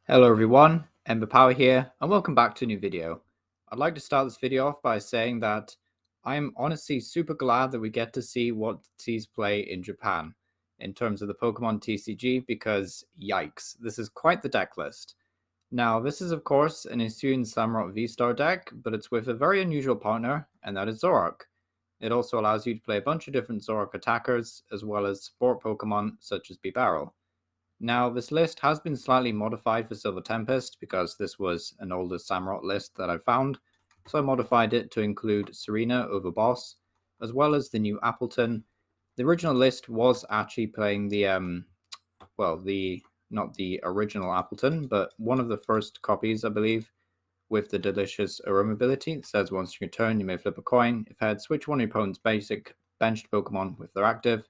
Hello everyone, Ember Power here, and welcome back to a new video. I'd like to start this video off by saying that I'm honestly super glad that we get to see what T's play in Japan in terms of the Pokemon TCG because yikes, this is quite the deck list. Now this is of course an Hisuian Samurott Vstar deck, but it's with a very unusual partner, and that is Zoroark. It also allows you to play a bunch of different Zoroark attackers as well as support Pokemon such as Bibarel. Now, this list has been slightly modified for Silver Tempest because this was an older Samurott list that I found, so I modified it to include Serena over Boss, as well as the new Appletun. The original list was actually playing not the original Appletun, but one of the first copies, I believe, with the delicious aroma ability. It says once in your turn, you may flip a coin. If head, switch one of your opponent's basic benched Pokemon with their active.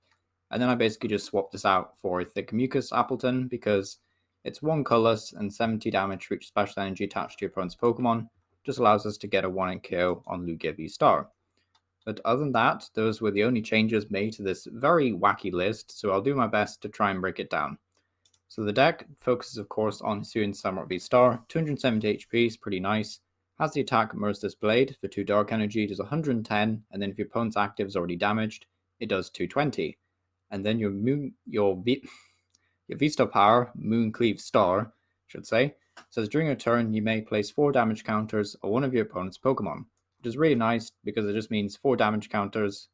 And then I basically just swapped this out for Thick Mucus Appletun because it's one colorless and 70 damage for each special energy attached to your opponent's Pokemon. Just allows us to get a 1-hit KO on Lugia Vstar. But other than that, those were the only changes made to this very wacky list, so I'll do my best to try and break it down. So the deck focuses of course on Hisuian Samurott Vstar, 270 HP is pretty nice. Has the attack Merciless Blade for 2 dark energy, does 110, and then if your opponent's active is already damaged, it does 220. And then your V-Star power, Mooncleave Star, should say, says during your turn you may place 4 damage counters on one of your opponent's Pokemon, which is really nice because it just means 4 damage counters.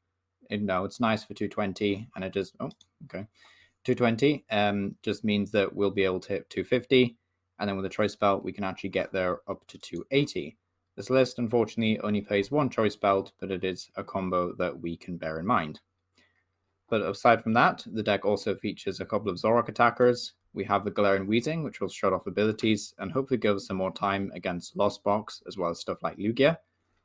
It's nice for 220, and it just 220 just means that we'll be able to hit 250, and then with a choice belt we can actually get there up to 280. This list unfortunately only plays one choice belt, but it is a combo that we can bear in mind. But aside from that, the deck also features a couple of Zoroark attackers. We have the Galarian Weezing, which will shut off abilities and hopefully give us some more time against Lost Box, as well as stuff like Lugia.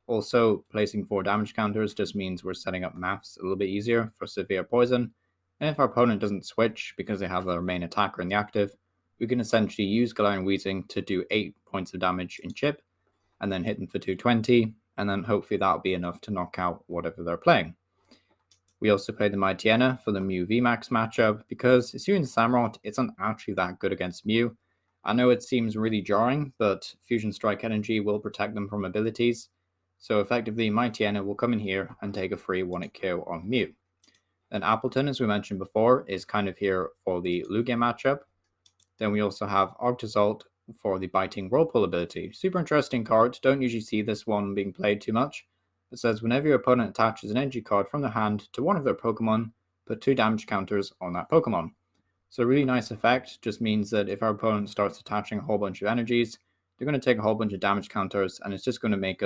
Also, placing 4 damage counters just means we're setting up maths a little bit easier for severe poison. And if our opponent doesn't switch because they have their main attacker in the active, we can essentially use Galarian Weezing to do 8 points of damage in chip, and then hit them for 220, and then hopefully that'll be enough to knock out whatever they're playing. We also played the Mightyena for the Mew VMAX matchup because Hisuian Samurott isn't actually that good against Mew. I know it seems really jarring, but Fusion Strike Energy will protect them from abilities, so effectively Mightyena will come in here and take a free 1-hit KO on Mew. Then Appletun, as we mentioned before, is kind of here for the Lugia matchup. Then we also have Arctozolt for the Biting Whirlpool ability. Super interesting card, don't usually see this one being played too much. It says whenever your opponent attaches an energy card from their hand to one of their Pokemon, put 2 damage counters on that Pokemon. So a really nice effect, just means that if our opponent starts attaching a whole bunch of energies, they're going to take a whole bunch of damage counters, and it's just going to make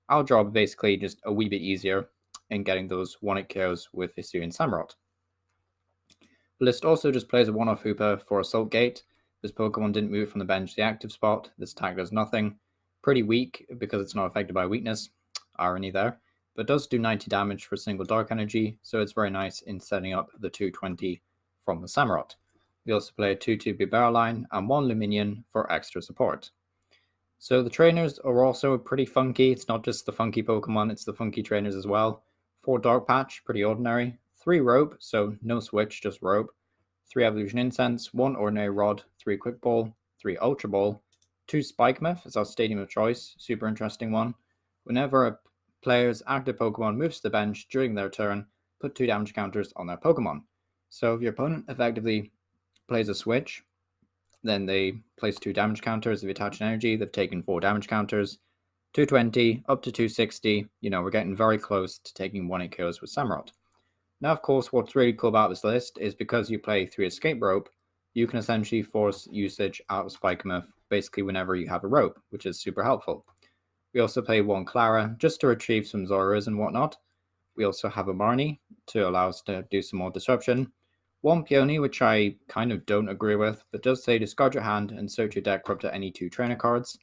our job basically just a wee bit easier in getting those 1-hit KOs with Hisuian Samurott. The list also just plays a one-off Hooper for Assault Gate. This Pokemon didn't move from the bench to the active spot. This attack does nothing. Pretty weak because it's not affected by weakness. Irony there, but does do 90 damage for a single dark energy, so it's very nice in setting up the 220 from the Samurott. We also play a 2-2 Bibarel line and 1 Luminion for extra support. So the trainers are also pretty funky. It's not just the funky Pokemon, it's the funky trainers as well. 4 Dark Patch, pretty ordinary. 3 Rope, so no switch, just Rope. 3 Evolution Incense, 1 Ordinary Rod, 3 Quick Ball, 3 Ultra Ball. 2 Spike Myth is our Stadium of Choice, super interesting one. Whenever a player's active Pokemon moves to the bench during their turn, put 2 damage counters on their Pokemon. So if your opponent effectively plays a switch, then they place 2 damage counters. If you attach an energy, they've taken 4 damage counters. 220 up to 260. We're getting very close to taking 1-hit KOs with Samurott. Now, of course, what's really cool about this list is because you play 3 Escape Rope, you can essentially force usage out of Spike Myth basically whenever you have a rope, which is super helpful. We also play 1 Clara just to retrieve some Zoras and whatnot. We also have a Marnie to allow us to do some more disruption. 1 Peony, which I kind of don't agree with, but does say discard your hand and search your deck for up to any 2 trainer cards.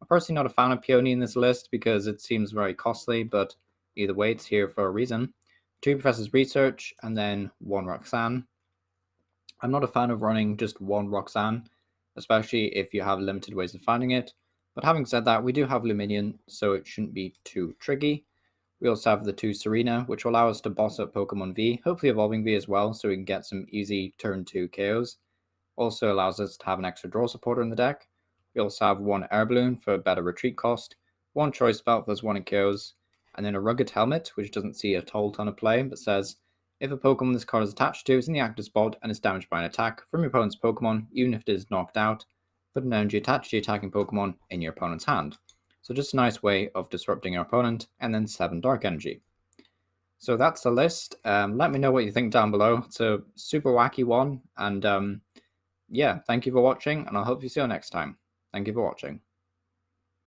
I'm personally not a fan of Peony in this list because it seems very costly, but either way, it's here for a reason. 2 Professor's Research and then 1 Roxanne. I'm not a fan of running just 1 Roxanne, especially if you have limited ways of finding it. But having said that, we do have Luminion, so it shouldn't be too tricky. We also have the 2 Serena, which will allow us to boss up Pokemon V, hopefully evolving V as well, so we can get some easy turn 2 KOs. Also allows us to have an extra draw supporter in the deck. We also have one air balloon for better retreat cost, one choice belt for those 1 KOs, and then a rugged helmet, which doesn't see a whole ton of play, but says, if a Pokemon this card is attached to is in the active spot and is damaged by an attack from your opponent's Pokemon, even if it is knocked out, put an energy attached to the attacking Pokemon in your opponent's hand. So just a nice way of disrupting your opponent, and then 7 Dark Energy. So that's the list. Let me know what you think down below. It's a super wacky one, and yeah, thank you for watching, and I'll hope you see you next time. Thank you for watching.